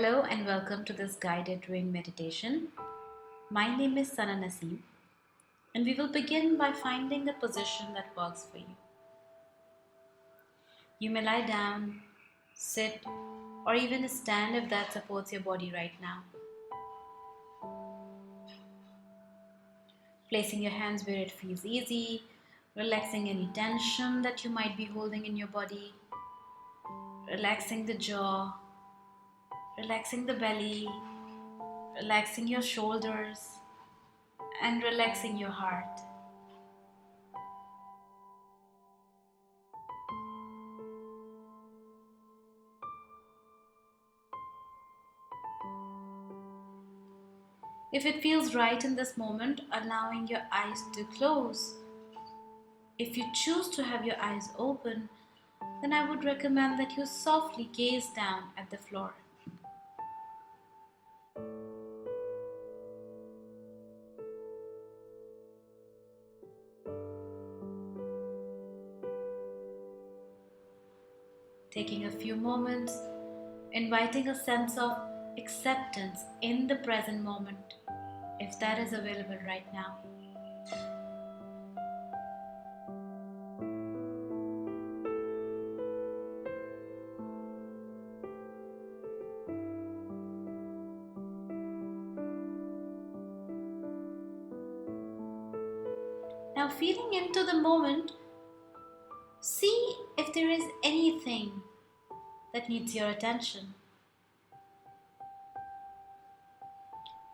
Hello and welcome to this guided rain meditation. My name is Sana Naseem, and we will begin by finding a position that works for you. You may lie down, sit, or even stand if that supports your body right now. Placing your hands where it feels easy, relaxing any tension that you might be holding in your body, relaxing the jaw, relaxing the belly, relaxing your shoulders, and relaxing your heart. If it feels right in this moment, allowing your eyes to close. If you choose to have your eyes open, then I would recommend that you softly gaze down at the floor. Taking a few moments, inviting a sense of acceptance in the present moment, if that is available right now. Now, feeling into the moment, see if there is anything that needs your attention.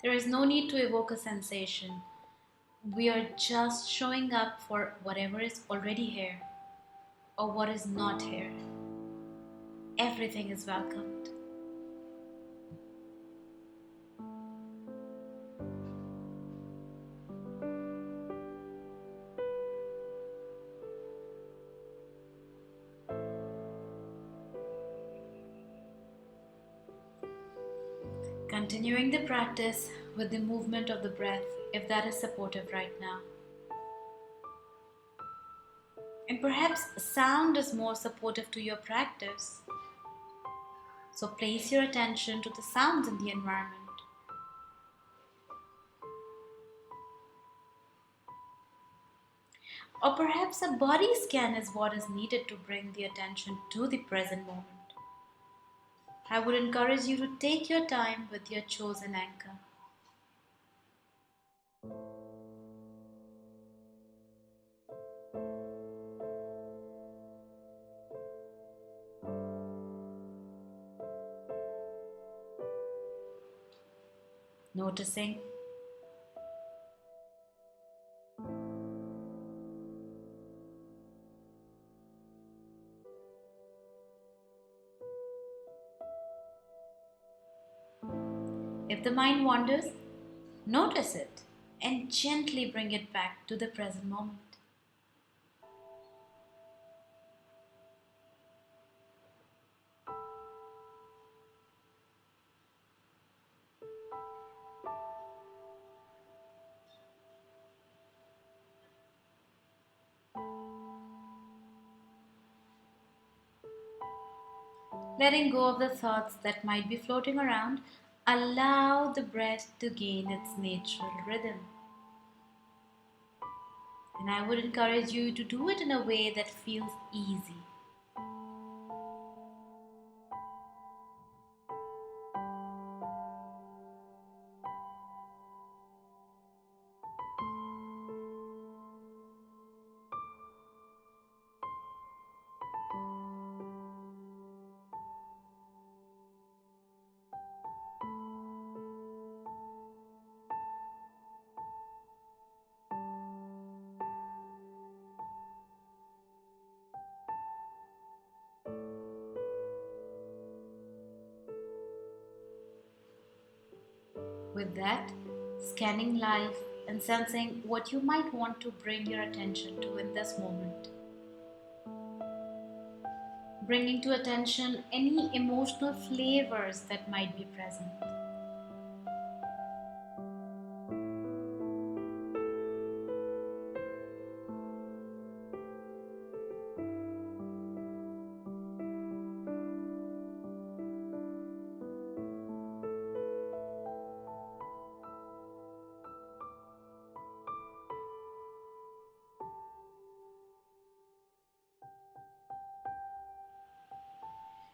There is no need to evoke a sensation. We are just showing up for whatever is already here or what is not here. Everything is welcomed. Continuing the practice with the movement of the breath, if that is supportive right now. And perhaps sound is more supportive to your practice. So place your attention to the sounds in the environment. Or perhaps a body scan is what is needed to bring the attention to the present moment. I would encourage you to take your time with your chosen anchor. Noticing, if the mind wanders, notice it and gently bring it back to the present moment. Letting go of the thoughts that might be floating around, allow the breath to gain its natural rhythm. And I would encourage you to do it in a way that feels easy. With that, scanning life and sensing what you might want to bring your attention to in this moment. Bringing to attention any emotional flavors that might be present.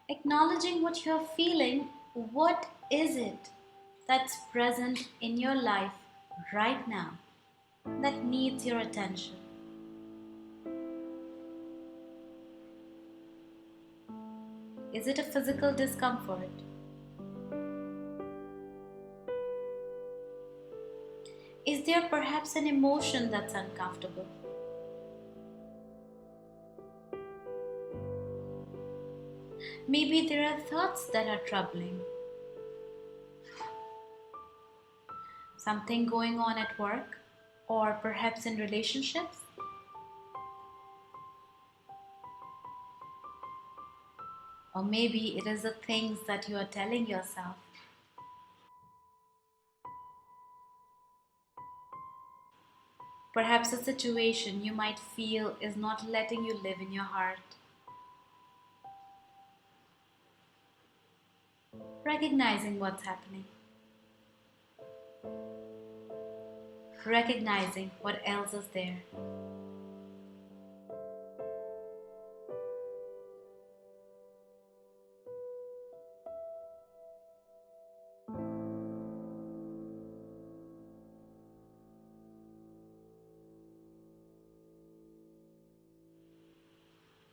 Acknowledging what you're feeling, what is it that's present in your life right now that needs your attention? Is it a physical discomfort? Is there perhaps an emotion that's uncomfortable? Maybe there are thoughts that are troubling. Something going on at work or perhaps in relationships? Or maybe it is the things that you are telling yourself. Perhaps a situation you might feel is not letting you live in your heart. Recognizing what's happening. Recognizing what else is there.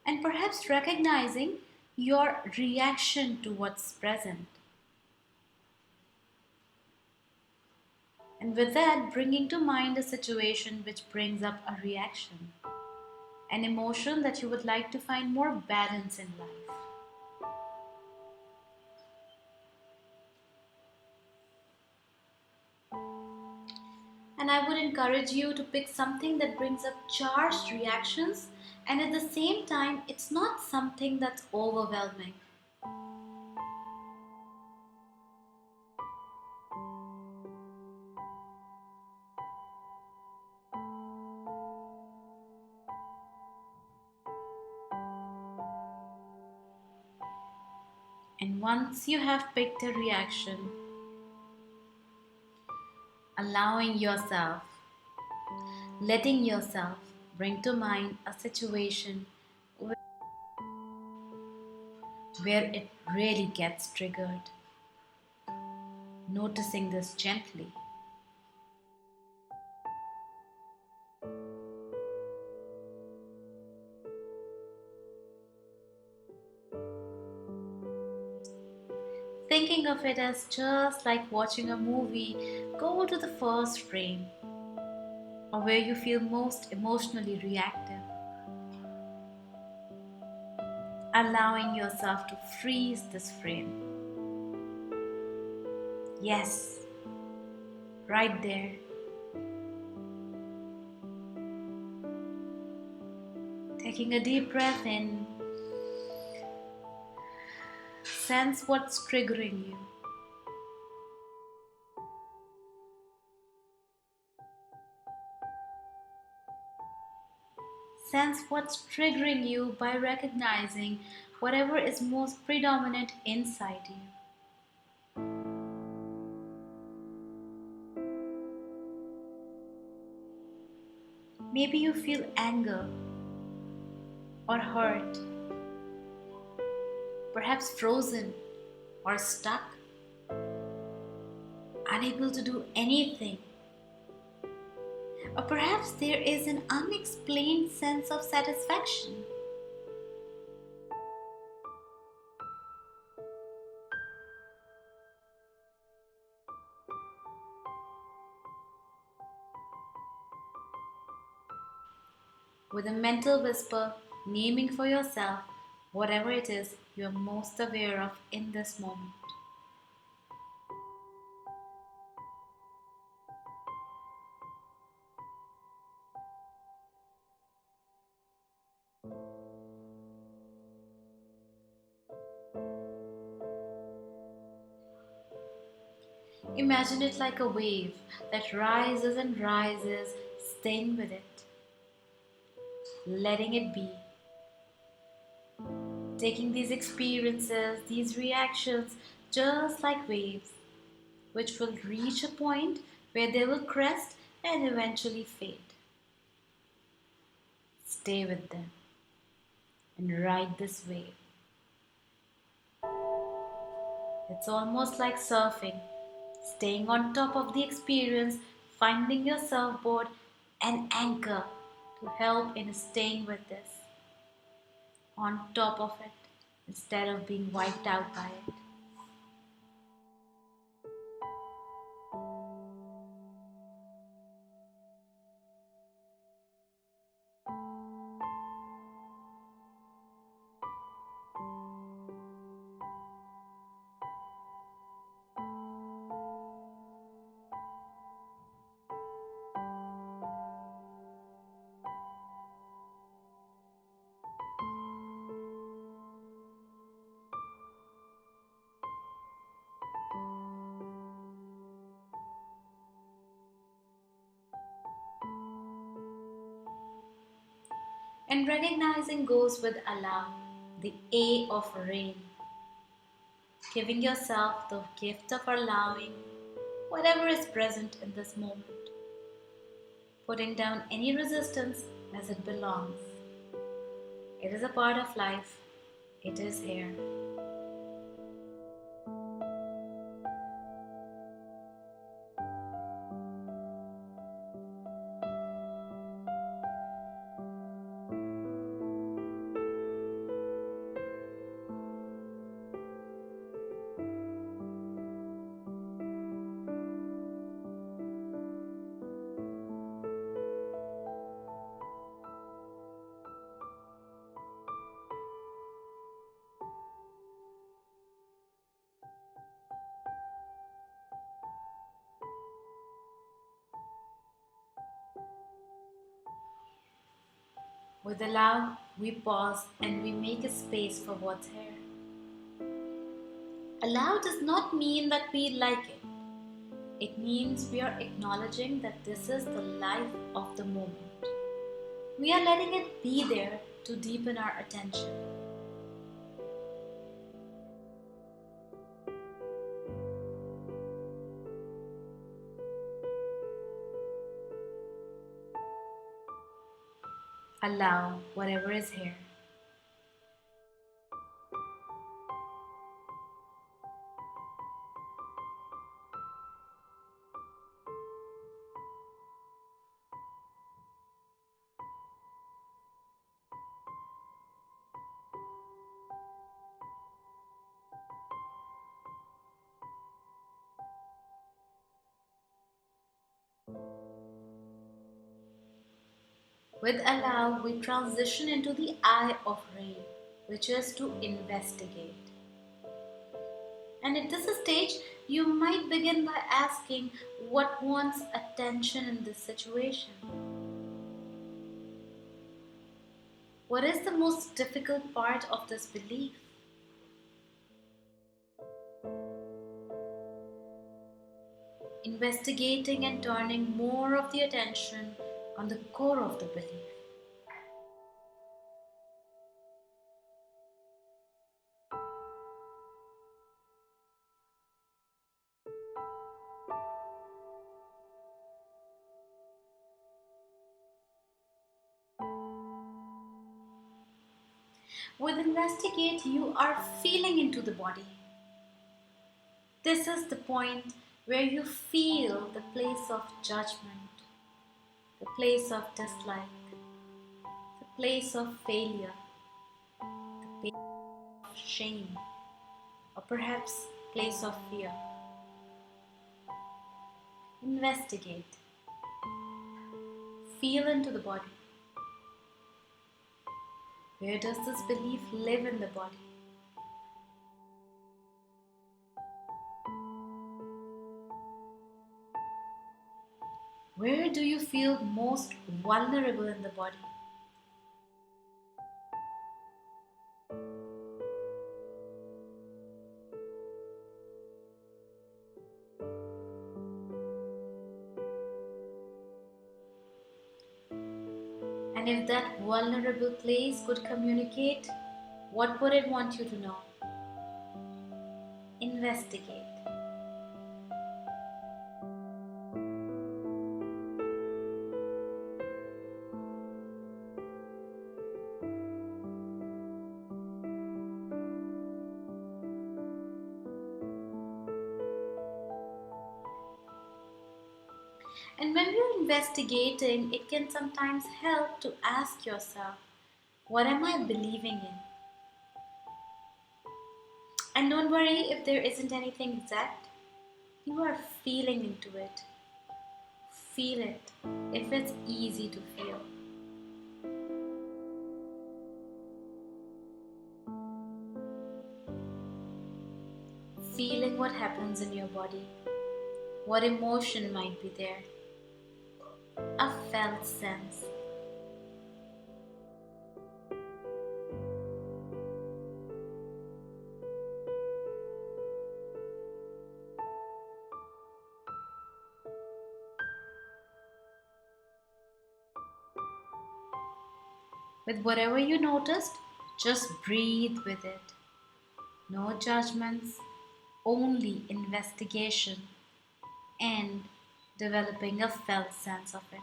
And perhaps recognizing your reaction to what's present. And with that, bringing to mind a situation which brings up a reaction, an emotion that you would like to find more balance in life. And I would encourage you to pick something that brings up charged reactions, and at the same time, it's not something that's overwhelming. And once you have picked a reaction, allowing yourself, letting yourself bring to mind a situation where it really gets triggered. Noticing this gently. Thinking of it as just like watching a movie, go to the first frame or where you feel most emotionally reactive. Allowing yourself to freeze this frame. Yes, right there. Taking a deep breath in. Sense what's triggering you. Sense what's triggering you by recognizing whatever is most predominant inside you. Maybe you feel anger or hurt, perhaps frozen or stuck, unable to do anything. Or perhaps there is an unexplained sense of satisfaction. With a mental whisper, naming for yourself whatever it is you are most aware of in this moment. Imagine it like a wave that rises and rises, staying with it, letting it be, taking these experiences, these reactions, just like waves, which will reach a point where they will crest and eventually fade. Stay with them and ride this wave. It's almost like surfing, staying on top of the experience, finding your surfboard and anchor to help in staying with this, on top of it, instead of being wiped out by it. And recognizing goes with allow, the A of rain. Giving yourself the gift of allowing whatever is present in this moment. Putting down any resistance as it belongs. It is a part of life. It is here. With allow, we pause and we make a space for what's here. Allow does not mean that we like it. It means we are acknowledging that this is the life of the moment. We are letting it be there to deepen our attention. Allow whatever is here. With allow, we transition into the I of rain, which is to investigate. And at this stage, you might begin by asking what wants attention in this situation. What is the most difficult part of this belief? Investigating and turning more of the attention on the core of the belief. With investigate, you are feeling into the body. This is the point where you feel the place of judgment, the place of dislike, the place of failure, the place of shame, or perhaps place of fear. Investigate. Feel into the body. Where does this belief live in the body? Where do you feel most vulnerable in the body? And if that vulnerable place could communicate, what would it want you to know? Investigate. And when you're investigating, it can sometimes help to ask yourself, what am I believing in? And don't worry if there isn't anything exact. You are feeling into it. Feel it if it's easy to feel. Feeling what happens in your body. What emotion might be there? A felt sense. With whatever you noticed, just breathe with it. No judgments, only investigation and developing a felt sense of it.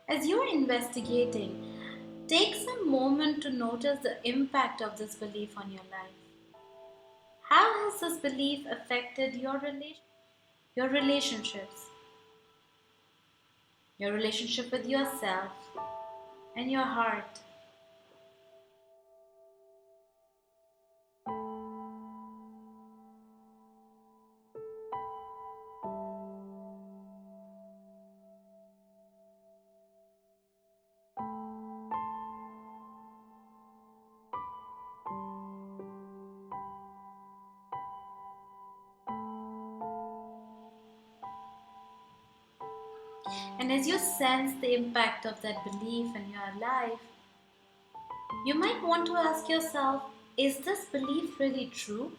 As you're investigating, take some moment to notice the impact of this belief on your life. How has this belief affected your relationships, your relationship with yourself, and your heart? And as you sense the impact of that belief in your life, you might want to ask yourself, is this belief really true?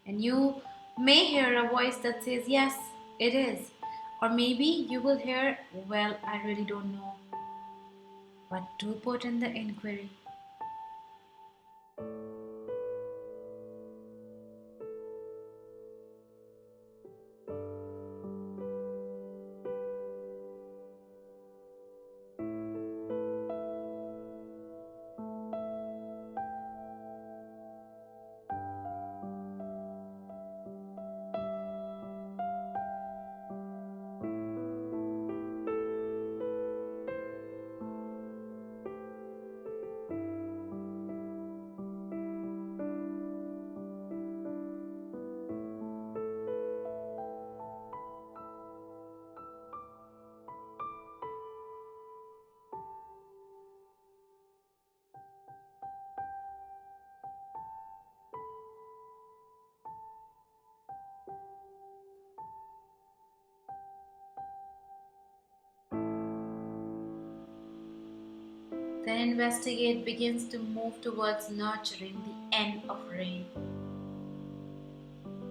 And you may hear a voice that says, yes, it is. Or maybe you will hear, well, I really don't know. But do put in the inquiry. Then investigate begins to move towards nurturing the end of rain.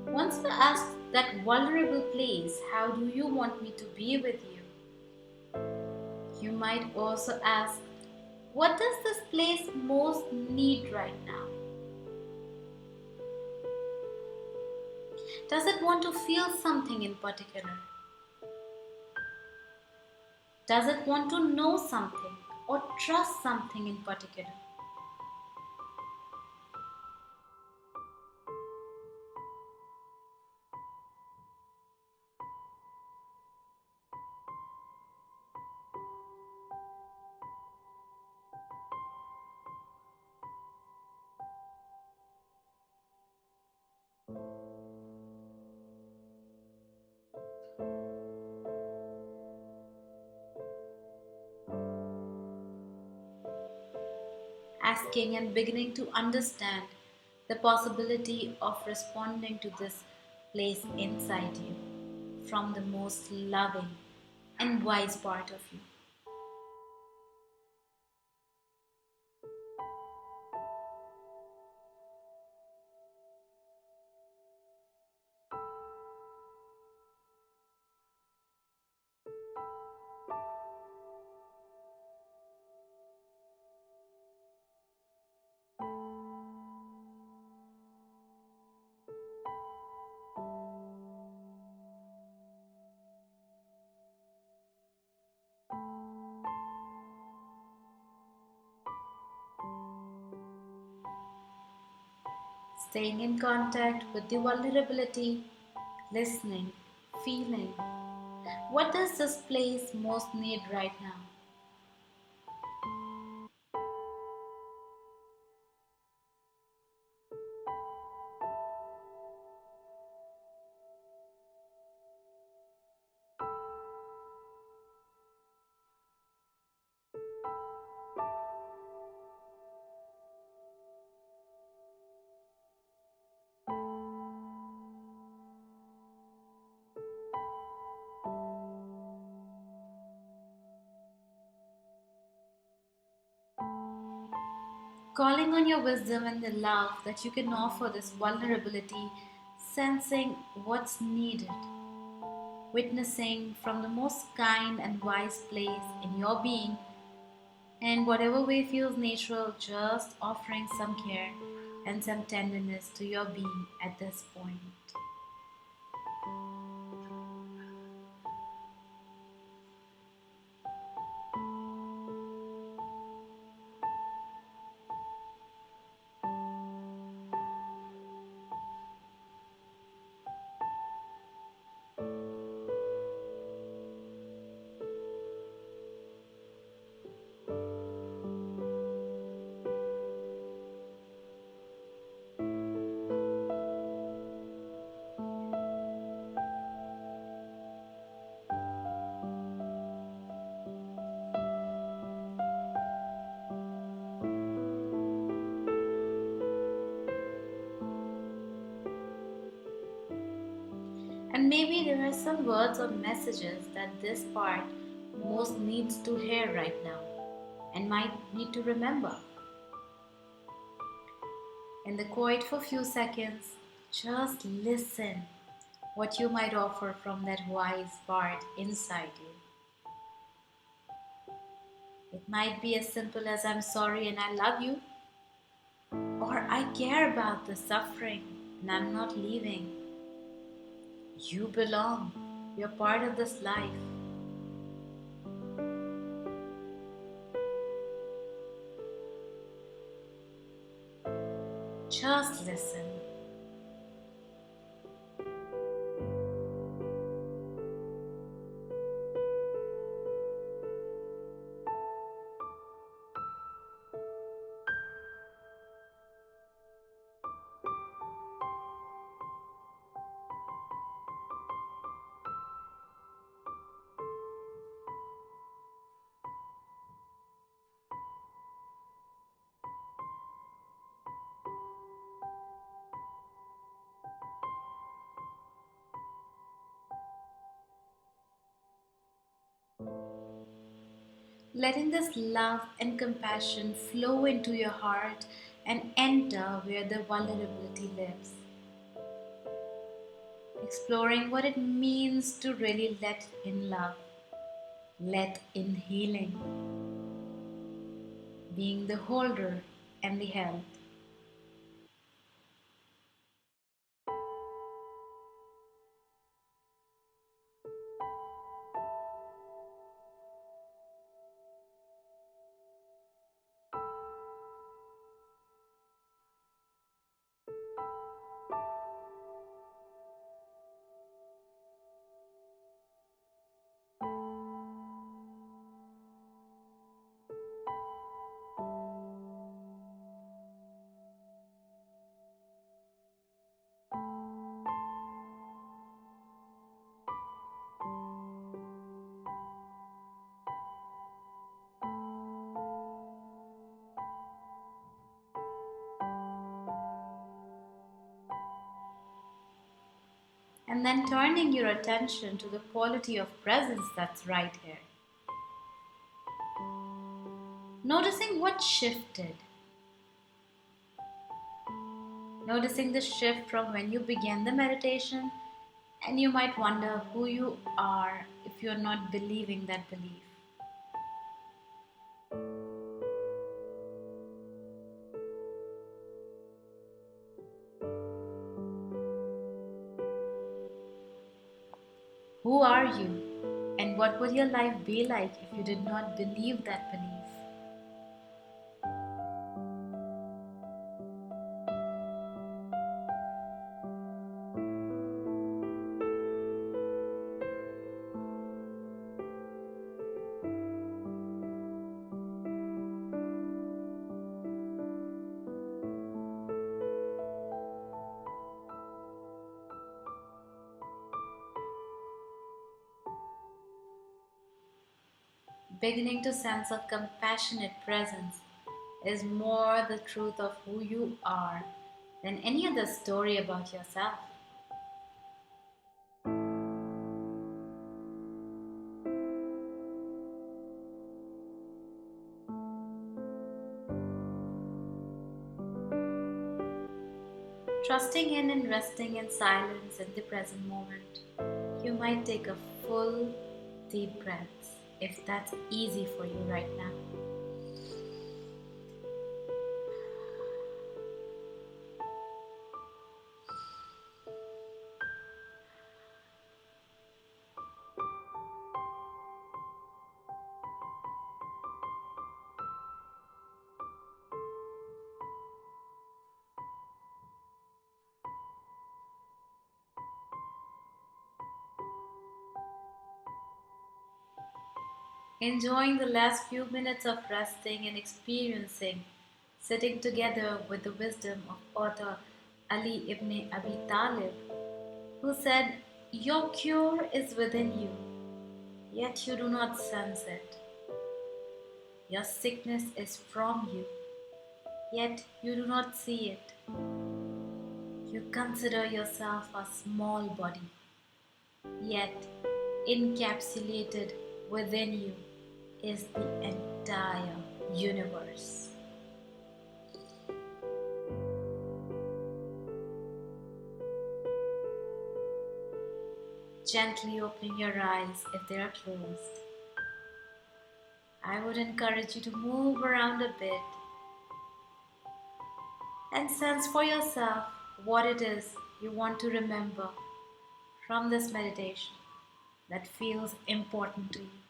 Once you ask that vulnerable place, how do you want me to be with you? You might also ask, what does this place most need right now? Does it want to feel something in particular? Does it want to know something or trust something in particular? Asking and beginning to understand the possibility of responding to this place inside you from the most loving and wise part of you. staying in contact with the vulnerability, listening, feeling. What does this place most need right now? Calling on your wisdom and the love that you can offer this vulnerability, sensing what's needed, witnessing from the most kind and wise place in your being, and whatever way feels natural, just offering some care and some tenderness to your being at this point. And maybe there are some words or messages that this part most needs to hear right now and might need to remember. In the quiet for a few seconds, just listen what you might offer from that wise part inside you. It might be as simple as I'm sorry and I love you, or I care about the suffering and I'm not leaving. You belong. You're part of this life. Just listen. Letting this love and compassion flow into your heart and enter where the vulnerability lives. Exploring what it means to really let in love, let in healing, being the holder and the held. And then turning your attention to the quality of presence that's right here. Noticing what shifted. Noticing the shift from when you began the meditation, and you might wonder who you are if you're not believing that belief. Who are you? And what would your life be like if you did not believe that belief? beginning to sense a compassionate presence is more the truth of who you are than any other story about yourself. Trusting in and resting in silence in the present moment, you might take a full, deep breath if that's easy for you right now. Enjoying the last few minutes of resting and experiencing sitting together with the wisdom of author Ali ibn Abi Talib, who said, "Your cure is within you, yet you do not sense it. Your sickness is from you, yet you do not see it. You consider yourself a small body, yet encapsulated within you is the entire universe." Gently opening your eyes if they are closed, I would encourage you to move around a bit and sense for yourself what it is you want to remember from this meditation that feels important to you.